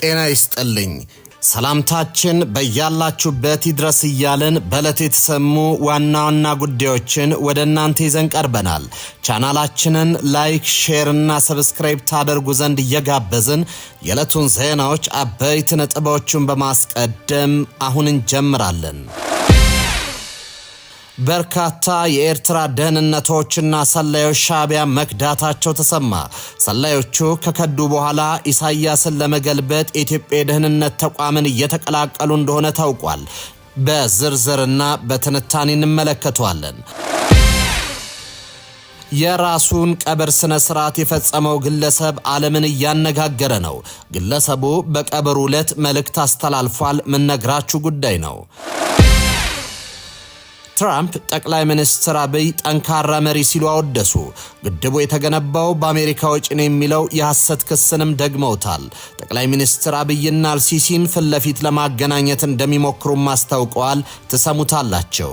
ጤና ይስጥልኝ ሰላምታችን በያላችሁበት ይድረስ እያልን በዕለቱ የተሰሙ ዋና ዋና ጉዳዮችን ወደ እናንተ ይዘን ቀርበናል። ቻናላችንን ላይክ፣ ሼር እና ሰብስክራይብ ታደርጉ ዘንድ እየጋበዝን የዕለቱን ዜናዎች አበይት ነጥቦችን በማስቀደም አሁን እንጀምራለን። በርካታ የኤርትራ ደህንነቶችና ሰላዮች ሻዕቢያ መክዳታቸው ተሰማ። ሰላዮቹ ከከዱ በኋላ ኢሳያስን ለመገልበጥ የኢትዮጵያ ደህንነት ተቋምን እየተቀላቀሉ እንደሆነ ታውቋል። በዝርዝርና በትንታኔ እንመለከተዋለን። የራሱን ቀብር ስነ ስርዓት የፈጸመው ግለሰብ ዓለምን እያነጋገረ ነው። ግለሰቡ በቀብሩ ዕለት መልእክት አስተላልፏል። ምን ነግራችሁ ጉዳይ ነው። ትራምፕ ጠቅላይ ሚኒስትር አብይ ጠንካራ መሪ ሲሉ አወደሱ። ግድቡ የተገነባው በአሜሪካ ወጪ ነው የሚለው የሐሰት ክስንም ደግመውታል። ጠቅላይ ሚኒስትር አብይና አልሲሲን ፊት ለፊት ለማገናኘት እንደሚሞክሩም አስታውቀዋል። ትሰሙታላቸው።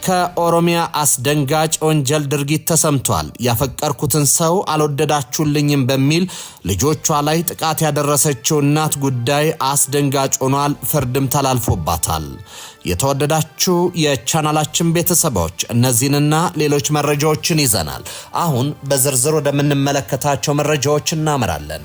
ከኦሮሚያ አስደንጋጭ ወንጀል ድርጊት ተሰምቷል። ያፈቀርኩትን ሰው አልወደዳችሁልኝም በሚል ልጆቿ ላይ ጥቃት ያደረሰችው እናት ጉዳይ አስደንጋጭ ሆኗል። ፍርድም ተላልፎባታል። የተወደዳችሁ የቻናላችን ቤተሰቦች እነዚህንና ሌሎች መረጃዎችን ይዘናል። አሁን በዝርዝር ወደምንመለከታቸው መረጃዎች እናመራለን።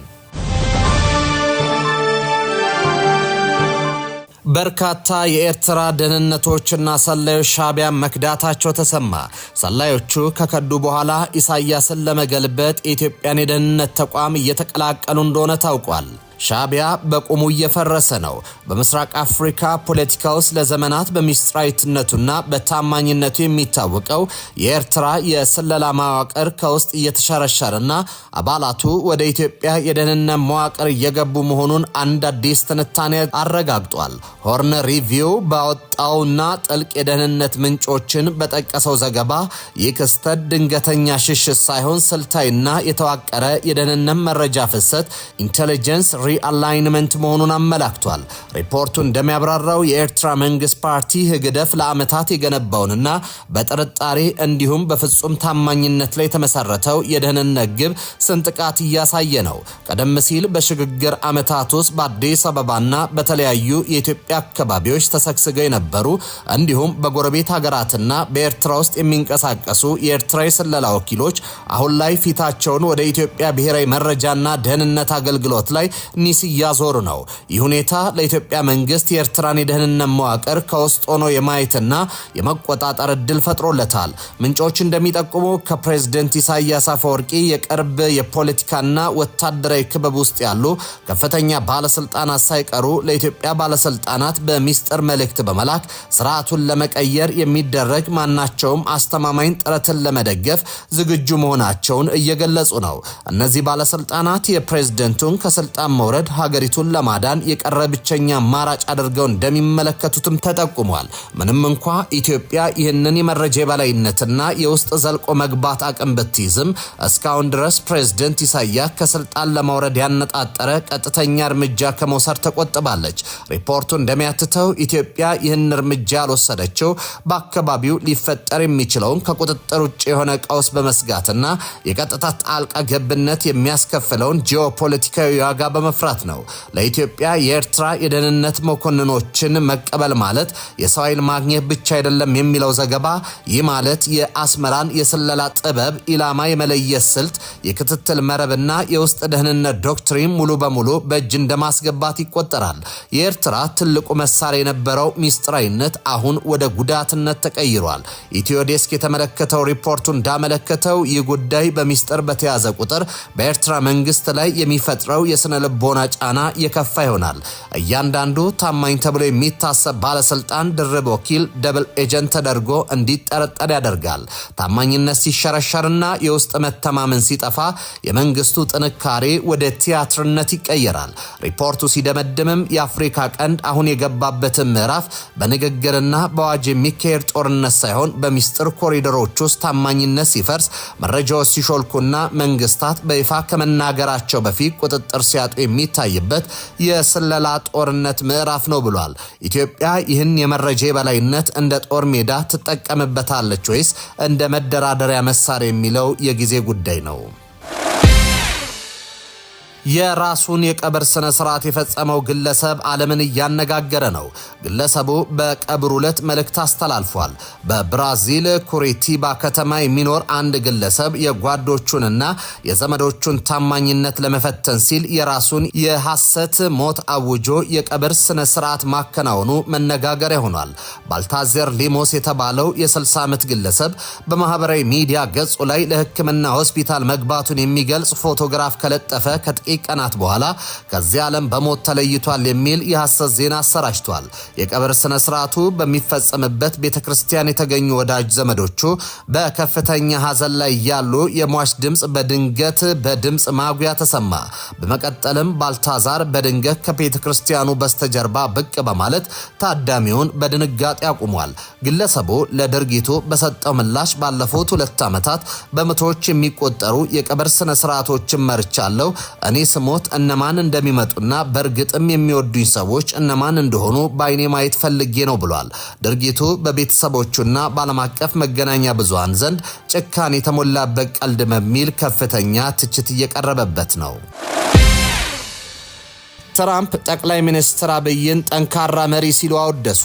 በርካታ የኤርትራ ደህንነቶችና ሰላዮች ሻዕቢያ መክዳታቸው ተሰማ። ሰላዮቹ ከከዱ በኋላ ኢሳያስን ለመገልበጥ የኢትዮጵያን የደህንነት ተቋም እየተቀላቀሉ እንደሆነ ታውቋል። ሻዕቢያ በቁሙ እየፈረሰ ነው። በምስራቅ አፍሪካ ፖለቲካ ውስጥ ለዘመናት በሚስጥራዊነቱና በታማኝነቱ የሚታወቀው የኤርትራ የስለላ መዋቅር ከውስጥ እየተሸረሸረና አባላቱ ወደ ኢትዮጵያ የደህንነት መዋቅር እየገቡ መሆኑን አንድ አዲስ ትንታኔ አረጋግጧል። ሆርን ሪቪው ባወጣውና ጥልቅ የደህንነት ምንጮችን በጠቀሰው ዘገባ ይህ ክስተት ድንገተኛ ሽሽት ሳይሆን ስልታዊና የተዋቀረ የደህንነት መረጃ ፍሰት ኢንቴሊጀንስ ሪአላይንመንት መሆኑን አመላክቷል። ሪፖርቱ እንደሚያብራራው የኤርትራ መንግስት ፓርቲ ህግደፍ ለዓመታት የገነባውንና በጥርጣሬ እንዲሁም በፍጹም ታማኝነት ላይ የተመሰረተው የደህንነት ግብ ስንጥቃት እያሳየ ነው። ቀደም ሲል በሽግግር ዓመታት ውስጥ በአዲስ አበባና በተለያዩ የኢትዮጵያ አካባቢዎች ተሰግስገው የነበሩ እንዲሁም በጎረቤት ሀገራትና በኤርትራ ውስጥ የሚንቀሳቀሱ የኤርትራ የስለላ ወኪሎች አሁን ላይ ፊታቸውን ወደ ኢትዮጵያ ብሔራዊ መረጃና ደህንነት አገልግሎት ላይ ኒስ እያዞሩ ነው። ይህ ሁኔታ ለኢትዮጵያ መንግስት የኤርትራን የደህንነት መዋቅር ከውስጥ ሆኖ የማየትና የመቆጣጠር እድል ፈጥሮለታል። ምንጮች እንደሚጠቁሙ ከፕሬዝደንት ኢሳያስ አፈወርቂ የቅርብ የፖለቲካና ወታደራዊ ክበብ ውስጥ ያሉ ከፍተኛ ባለስልጣናት ሳይቀሩ ለኢትዮጵያ ባለስልጣናት በሚስጥር መልእክት በመላክ ስርዓቱን ለመቀየር የሚደረግ ማናቸውም አስተማማኝ ጥረትን ለመደገፍ ዝግጁ መሆናቸውን እየገለጹ ነው። እነዚህ ባለስልጣናት የፕሬዝደንቱን ከስልጣን መውረድ ሀገሪቱን ለማዳን የቀረ ብቸኛ አማራጭ አድርገው እንደሚመለከቱትም ተጠቁሟል። ምንም እንኳ ኢትዮጵያ ይህንን የመረጃ የበላይነትና የውስጥ ዘልቆ መግባት አቅም ብትይዝም እስካሁን ድረስ ፕሬዝደንት ኢሳያስ ከስልጣን ለማውረድ ያነጣጠረ ቀጥተኛ እርምጃ ከመውሰድ ተቆጥባለች። ሪፖርቱ እንደሚያትተው ኢትዮጵያ ይህን እርምጃ ያልወሰደችው በአካባቢው ሊፈጠር የሚችለውን ከቁጥጥር ውጭ የሆነ ቀውስ በመስጋትና የቀጥታ ጣልቃ ገብነት የሚያስከፍለውን ጂኦፖለቲካዊ ዋጋ በመፍራት ነው። ለኢትዮጵያ የኤርትራ የደህንነት መኮንኖችን መቀበል ማለት የሰው ኃይል ማግኘት ብቻ አይደለም የሚለው ዘገባ ይህ ማለት የአስመራን የስለላ ጥበብ ኢላማ የመለየት ስልት፣ የክትትል መረብና የውስጥ ደህንነት ዶክትሪን ሙሉ በሙሉ በእጅ እንደማስገባት ይቆጠራል። የኤርትራ ትልቁ መሳሪያ የነበረው ሚስጥራዊነት አሁን ወደ ጉዳትነት ተቀይሯል። ኢትዮዴስክ የተመለከተው ሪፖርቱ እንዳመለከተው ይህ ጉዳይ በሚስጥር በተያዘ ቁጥር በኤርትራ መንግስት ላይ የሚፈጥረው የስነ ልቦና ጫና የከፋ ይሆናል። እያንዳንዱ ታማኝ ተብሎ የሚታሰብ ባለስልጣን ድርብ ወኪል ደብል ኤጀንት ተደርጎ እንዲጠረጠር ያደርጋል። ታማኝነት ሲሸረሸርና የውስጥ መተማመን ሲጠፋ የመንግስቱ ጥንካሬ ወደ ቲያትርነት ይቀየራል። ሪፖርቱ ሲደመድምም የአፍሪካ ቀንድ አሁን የገባበትን ምዕራፍ በንግግርና በአዋጅ የሚካሄድ ጦርነት ሳይሆን በሚስጥር ኮሪደሮች ውስጥ ታማኝነት ሲፈርስ፣ መረጃዎች ሲሾልኩና መንግስታት በይፋ ከመናገራቸው በፊት ቁጥጥር ሲያጡ የሚታይበት የስለላ ጦርነት ምዕራፍ ነው ብሏል። ኢትዮጵያ ይህን የመረጃ የበላይነት እንደ ጦር ሜዳ ትጠቀምበታለች ወይስ እንደ መደራደሪያ መሳሪያ የሚለው የጊዜ ጉዳይ ነው። የራሱን የቀብር ስነ ስርዓት የፈጸመው ግለሰብ ዓለምን እያነጋገረ ነው። ግለሰቡ በቀብሩ ዕለት መልእክት አስተላልፏል። በብራዚል ኩሪቲባ ከተማ የሚኖር አንድ ግለሰብ የጓዶቹንና የዘመዶቹን ታማኝነት ለመፈተን ሲል የራሱን የሐሰት ሞት አውጆ የቀብር ስነ ስርዓት ማከናወኑ መነጋገሪያ ሆኗል። ባልታዘር ሊሞስ የተባለው የ60 ዓመት ግለሰብ በማህበራዊ ሚዲያ ገጹ ላይ ለሕክምና ሆስፒታል መግባቱን የሚገልጽ ፎቶግራፍ ከለጠፈ ከጥቂት ቀናት በኋላ ከዚህ ዓለም በሞት ተለይቷል የሚል የሐሰት ዜና አሰራጭቷል። የቀብር ስነ ስርዓቱ በሚፈጸምበት ቤተክርስቲያን የተገኙ ወዳጅ ዘመዶቹ በከፍተኛ ሐዘን ላይ ያሉ የሟች ድምጽ በድንገት በድምጽ ማጉያ ተሰማ። በመቀጠልም ባልታዛር በድንገት ከቤተክርስቲያኑ በስተጀርባ ብቅ በማለት ታዳሚውን በድንጋጤ አቁሟል። ግለሰቡ ለድርጊቱ በሰጠው ምላሽ ባለፉት 2 ዓመታት በመቶዎች የሚቆጠሩ የቀብር ስነ ስርዓቶችን መርቻለሁ። እኔ ስሞት እነማን እንደሚመጡና በእርግጥም የሚወዱኝ ሰዎች እነማን እንደሆኑ በአይኔ ማየት ፈልጌ ነው ብሏል። ድርጊቱ በቤተሰቦቹና በዓለም አቀፍ መገናኛ ብዙሃን ዘንድ ጭካኔ የተሞላበት ቀልድ በሚል ከፍተኛ ትችት እየቀረበበት ነው። ትራምፕ ጠቅላይ ሚኒስትር አብይን ጠንካራ መሪ ሲሉ አወደሱ።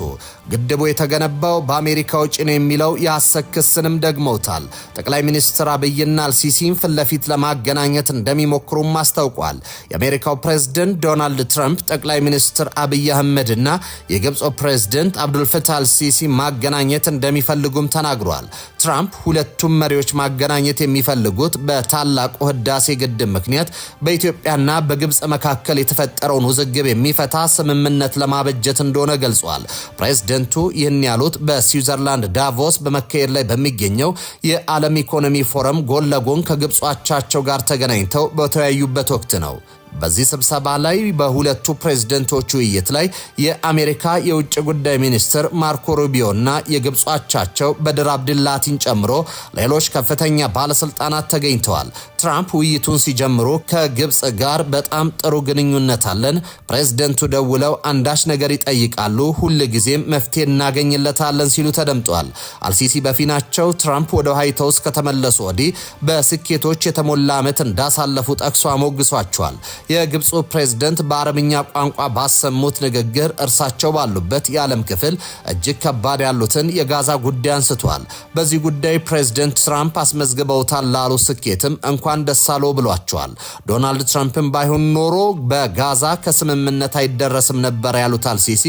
ግድቡ የተገነባው በአሜሪካ ወጪ ነው የሚለው የሐሰት ክስንም ደግመውታል። ጠቅላይ ሚኒስትር አብይና አልሲሲን ፊት ለፊት ለማገናኘት እንደሚሞክሩም አስታውቋል። የአሜሪካው ፕሬዝዳንት ዶናልድ ትራምፕ ጠቅላይ ሚኒስትር አብይ አህመድና የግብፁ ፕሬዝዳንት አብዱልፈታህ አልሲሲ ማገናኘት እንደሚፈልጉም ተናግሯል። ትራምፕ ሁለቱም መሪዎች ማገናኘት የሚፈልጉት በታላቁ ህዳሴ ግድብ ምክንያት በኢትዮጵያና በግብፅ መካከል የተፈጠረው ውዝግብ የሚፈታ ስምምነት ለማበጀት እንደሆነ ገልጿል። ፕሬዝዳንቱ ይህን ያሉት በስዊዘርላንድ ዳቮስ በመካሄድ ላይ በሚገኘው የዓለም ኢኮኖሚ ፎረም ጎን ለጎን ከግብፅ አቻቸው ጋር ተገናኝተው በተወያዩበት ወቅት ነው። በዚህ ስብሰባ ላይ በሁለቱ ፕሬዝዳንቶች ውይይት ላይ የአሜሪካ የውጭ ጉዳይ ሚኒስትር ማርኮ ሩቢዮና የግብፅ አቻቸው በድር አብድላቲን ጨምሮ ሌሎች ከፍተኛ ባለስልጣናት ተገኝተዋል። ትራምፕ ውይይቱን ሲጀምሩ ከግብፅ ጋር በጣም ጥሩ ግንኙነት አለን፣ ፕሬዝዳንቱ ደውለው አንዳች ነገር ይጠይቃሉ፣ ሁልጊዜም መፍትሄ እናገኝለታለን ሲሉ ተደምጧል። አልሲሲ በፊናቸው ትራምፕ ወደ ዋይት ሃውስ ከተመለሱ ወዲህ በስኬቶች የተሞላ ዓመት እንዳሳለፉ ጠቅሶ አሞግሷቸዋል። የግብፁ ፕሬዝዳንት በአረብኛ ቋንቋ ባሰሙት ንግግር እርሳቸው ባሉበት የዓለም ክፍል እጅግ ከባድ ያሉትን የጋዛ ጉዳይ አንስቷል። በዚህ ጉዳይ ፕሬዝዳንት ትራምፕ አስመዝግበውታል ላሉ ስኬትም እንኳን ደስ አለው ብሏቸዋል። ዶናልድ ትራምፕም ባይሆን ኖሮ በጋዛ ከስምምነት አይደረስም ነበር ያሉት አልሲሲ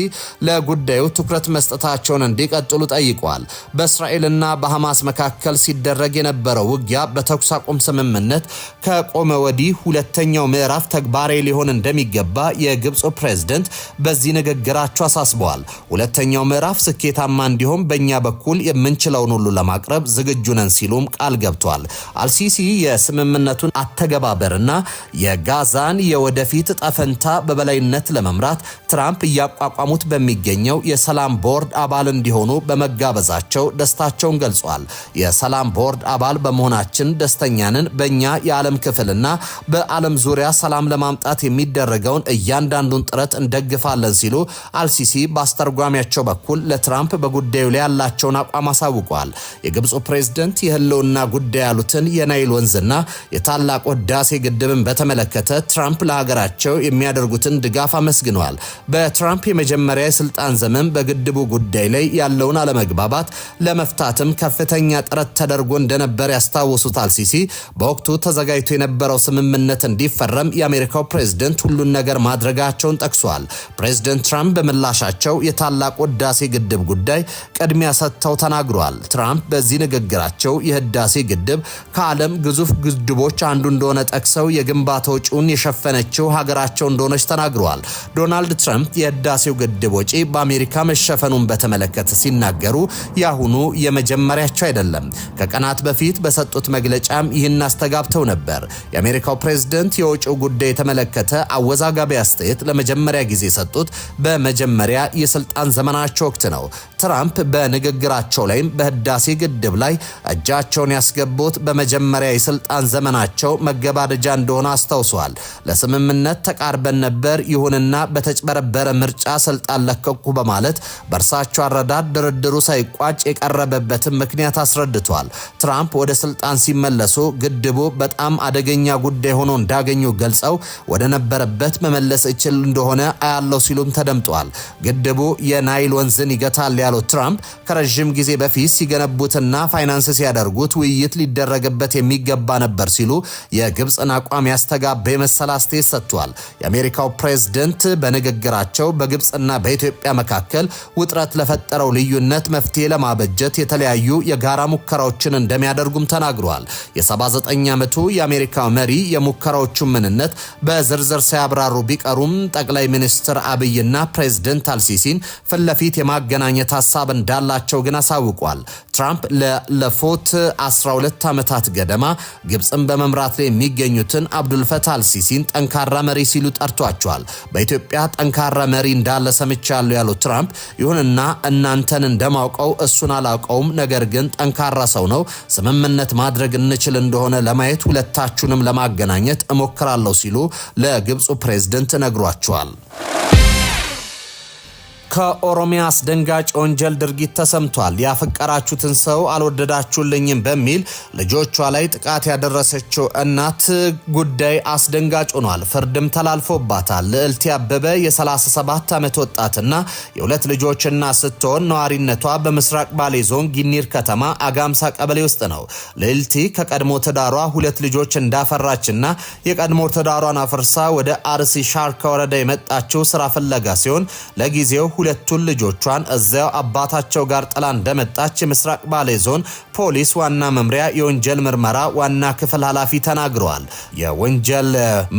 ለጉዳዩ ትኩረት መስጠታቸውን እንዲቀጥሉ ጠይቀዋል። በእስራኤልና በሐማስ መካከል ሲደረግ የነበረው ውጊያ በተኩስ አቁም ስምምነት ከቆመ ወዲህ ሁለተኛው ምዕራፍ ተግባራዊ ሊሆን እንደሚገባ የግብፁ ፕሬዝዳንት በዚህ ንግግራቸው አሳስበዋል። ሁለተኛው ምዕራፍ ስኬታማ እንዲሆን በእኛ በኩል የምንችለውን ሁሉ ለማቅረብ ዝግጁ ነን ሲሉም ቃል ገብቷል። አልሲሲ የስምምነቱን አተገባበርና የጋዛን የወደፊት ጠፈንታ በበላይነት ለመምራት ትራምፕ እያቋቋሙት በሚገኘው የሰላም ቦርድ አባል እንዲሆኑ በመጋበዛቸው ደስታቸውን ገልጿል። የሰላም ቦርድ አባል በመሆናችን ደስተኛንን፣ በእኛ የዓለም ክፍልና በዓለም ዙሪያ ሰላም ለማምጣት የሚደረገውን እያንዳንዱን ጥረት እንደግፋለን ሲሉ አልሲሲ በአስተርጓሚያቸው በኩል ለትራምፕ በጉዳዩ ላይ ያላቸውን አቋም አሳውቀዋል። የግብፁ ፕሬዝዳንት የህልውና ጉዳይ ያሉትን የናይል ወንዝና የታላቁ ህዳሴ ግድብን በተመለከተ ትራምፕ ለሀገራቸው የሚያደርጉትን ድጋፍ አመስግነዋል። በትራምፕ የመጀመሪያ የስልጣን ዘመን በግድቡ ጉዳይ ላይ ያለውን አለመግባባት ለመፍታትም ከፍተኛ ጥረት ተደርጎ እንደነበር ያስታወሱት አልሲሲ በወቅቱ ተዘጋጅቶ የነበረው ስምምነት እንዲፈረም የአሜሪካው ፕሬዝዳንት ሁሉን ነገር ማድረጋቸውን ጠቅሷል። ፕሬዝዳንት ትራምፕ በምላሻቸው የታላቁ ህዳሴ ግድብ ጉዳይ ቅድሚያ ሰጥተው ተናግሯል። ትራምፕ በዚህ ንግግራቸው የህዳሴ ግድብ ከዓለም ግዙፍ ግድቦች አንዱ እንደሆነ ጠቅሰው የግንባታ ወጪውን የሸፈነችው ሀገራቸው እንደሆነች ተናግረዋል። ዶናልድ ትራምፕ የህዳሴው ግድብ ወጪ በአሜሪካ መሸፈኑን በተመለከተ ሲናገሩ ያሁኑ የመጀመሪያቸው አይደለም። ከቀናት በፊት በሰጡት መግለጫም ይህን አስተጋብተው ነበር። የአሜሪካው ፕሬዝዳንት የወጪው ጉዳይ የተመለከተ አወዛጋቢ አስተያየት ለመጀመሪያ ጊዜ የሰጡት በመጀመሪያ የስልጣን ዘመናቸው ወቅት ነው። ትራምፕ በንግግራቸው ላይም በህዳሴ ግድብ ላይ እጃቸውን ያስገቡት በመጀመሪያ የስልጣን ዘመናቸው መገባደጃ እንደሆነ አስታውሰዋል። ለስምምነት ተቃርበን ነበር፣ ይሁንና በተጭበረበረ ምርጫ ስልጣን ለቀቁ በማለት በእርሳቸው አረዳድ ድርድሩ ሳይቋጭ የቀረበበትን ምክንያት አስረድቷል። ትራምፕ ወደ ስልጣን ሲመለሱ ግድቡ በጣም አደገኛ ጉዳይ ሆኖ እንዳገኙ ገልጸው ወደ ነበረበት መመለስ ይችል እንደሆነ አያለው ሲሉም ተደምጧል። ግድቡ የናይል ወንዝን ይገታል ያለው ትራምፕ ከረጅም ጊዜ በፊት ሲገነቡትና ፋይናንስ ሲያደርጉት ውይይት ሊደረግበት የሚገባ ነበር ሲሉ የግብፅን አቋም ያስተጋባ የመሰለ አስተያየት ሰጥቷል። የአሜሪካው ፕሬዝደንት በንግግራቸው በግብፅና በኢትዮጵያ መካከል ውጥረት ለፈጠረው ልዩነት መፍትሄ ለማበጀት የተለያዩ የጋራ ሙከራዎችን እንደሚያደርጉም ተናግረዋል። የ79 ዓመቱ የአሜሪካው መሪ የሙከራዎቹን ምንነት በዝርዝር ሳያብራሩ ቢቀሩም ጠቅላይ ሚኒስትር አብይና ፕሬዝደንት አልሲሲን ፊት ለፊት የማገናኘት ሐሳብ እንዳላቸው ግን አሳውቋል። ትራምፕ ለፉት 12 ዓመታት ገደማ ግብፅን በመምራት ላይ የሚገኙትን አብዱልፈታህ አልሲሲን ጠንካራ መሪ ሲሉ ጠርቷቸዋል። በኢትዮጵያ ጠንካራ መሪ እንዳለ ሰምቻለሁ ያሉት ትራምፕ ይሁንና እናንተን እንደማውቀው እሱን አላውቀውም፣ ነገር ግን ጠንካራ ሰው ነው። ስምምነት ማድረግ እንችል እንደሆነ ለማየት ሁለታችሁንም ለማገናኘት እሞክራለሁ ሲሉ ለግብፁ ፕሬዝደንት ነግሯቸዋል። ከኦሮሚያ አስደንጋጭ ወንጀል ድርጊት ተሰምቷል። ያፈቀራችሁትን ሰው አልወደዳችሁልኝም በሚል ልጆቿ ላይ ጥቃት ያደረሰችው እናት ጉዳይ አስደንጋጭ ሆኗል። ፍርድም ተላልፎባታል። ልዕልቲ አበበ የ37 ዓመት ወጣትና የሁለት ልጆች እናት ስትሆን ነዋሪነቷ በምስራቅ ባሌ ዞን ጊኒር ከተማ አጋምሳ ቀበሌ ውስጥ ነው። ልዕልቲ ከቀድሞ ትዳሯ ሁለት ልጆች እንዳፈራችና የቀድሞ ትዳሯን አፍርሳ ወደ አርሲ ሻርካ ወረዳ የመጣችው ስራ ፍለጋ ሲሆን ለጊዜው ሁለቱን ልጆቿን እዚያው አባታቸው ጋር ጥላ እንደመጣች የምስራቅ ባሌ ዞን ፖሊስ ዋና መምሪያ የወንጀል ምርመራ ዋና ክፍል ኃላፊ ተናግረዋል። የወንጀል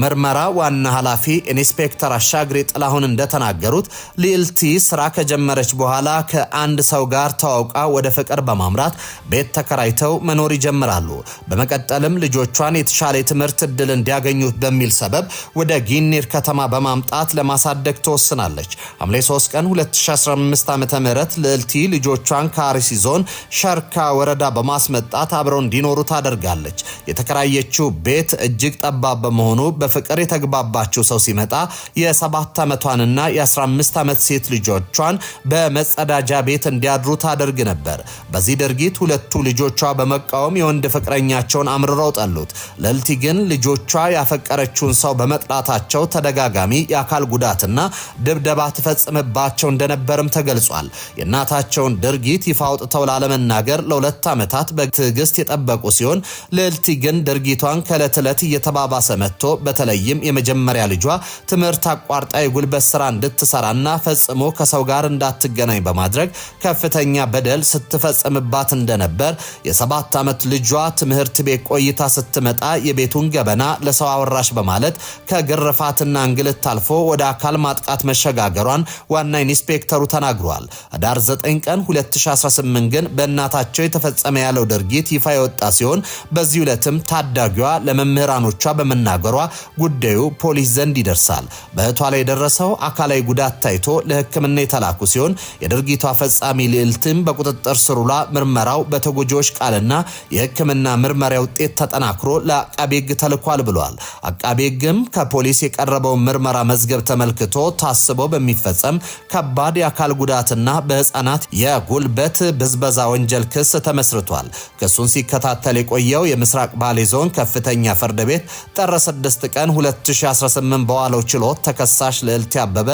ምርመራ ዋና ኃላፊ ኢንስፔክተር አሻግሬ ጥላሁን እንደተናገሩት ልዕልቲ ስራ ከጀመረች በኋላ ከአንድ ሰው ጋር ተዋውቃ ወደ ፍቅር በማምራት ቤት ተከራይተው መኖር ይጀምራሉ። በመቀጠልም ልጆቿን የተሻለ የትምህርት ዕድል እንዲያገኙት በሚል ሰበብ ወደ ጊኒር ከተማ በማምጣት ለማሳደግ ተወስናለች። ሐምሌ 3 ቀን 2015 ዓ.ም ልዕልቲ ልጆቿን ከአርሲ ዞን ሸርካ ወረዳ በማስመጣት አብረው እንዲኖሩ ታደርጋለች። የተከራየችው ቤት እጅግ ጠባብ በመሆኑ በፍቅር የተግባባችው ሰው ሲመጣ የ7 ዓመቷንና የ15 ዓመት ሴት ልጆቿን በመጸዳጃ ቤት እንዲያድሩ ታደርግ ነበር። በዚህ ድርጊት ሁለቱ ልጆቿ በመቃወም የወንድ ፍቅረኛቸውን አምርረው ጠሉት። ልዕልቲ ግን ልጆቿ ያፈቀረችውን ሰው በመጥላታቸው ተደጋጋሚ የአካል ጉዳትና ድብደባ ትፈጽምባቸው እንደነበርም ተገልጿል። የእናታቸውን ድርጊት ይፋ አውጥተው ላለመናገር ለ2 ዓመታት በትዕግስት የጠበቁ ሲሆን ልዕልቲ ግን ድርጊቷን ከዕለት ዕለት እየተባባሰ መጥቶ በተለይም የመጀመሪያ ልጇ ትምህርት አቋርጣ የጉልበት ስራ እንድትሰራና ፈጽሞ ከሰው ጋር እንዳትገናኝ በማድረግ ከፍተኛ በደል ስትፈጽምባት እንደነበር፣ የ7 ዓመት ልጇ ትምህርት ቤት ቆይታ ስትመጣ የቤቱን ገበና ለሰው አወራሽ በማለት ከግርፋትና እንግልት አልፎ ወደ አካል ማጥቃት መሸጋገሯን ዋና ኢንስፔክተሩ ተናግሯል። ህዳር 9 ቀን 2018 ግን በእናታቸው የተፈጸመ ያለው ድርጊት ይፋ የወጣ ሲሆን በዚህ ዕለትም ታዳጊዋ ለመምህራኖቿ በመናገሯ ጉዳዩ ፖሊስ ዘንድ ይደርሳል። በእህቷ ላይ የደረሰው አካላዊ ጉዳት ታይቶ ለሕክምና የተላኩ ሲሆን የድርጊቷ ፈጻሚ ልዕልትም በቁጥጥር ስር ውላ ምርመራው በተጎጂዎች ቃልና የሕክምና ምርመራ ውጤት ተጠናክሮ ለአቃቤ ሕግ ተልኳል ብሏል። አቃቤ ሕግም ከፖሊስ የቀረበውን ምርመራ መዝገብ ተመልክቶ ታስቦ በሚፈጸም ከባድ የአካል ጉዳትና በህፃናት የጉልበት ብዝበዛ ወንጀል ክስ ተመስርቷል። ክሱን ሲከታተል የቆየው የምስራቅ ባሌ ዞን ከፍተኛ ፍርድ ቤት ጥር 6 ቀን 2018 በዋለው ችሎት ተከሳሽ ልዕልቲ አበበ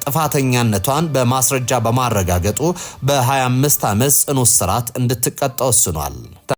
ጥፋተኛነቷን በማስረጃ በማረጋገጡ በ25 ዓመት ጽኑ እስራት እንድትቀጣ ወስኗል።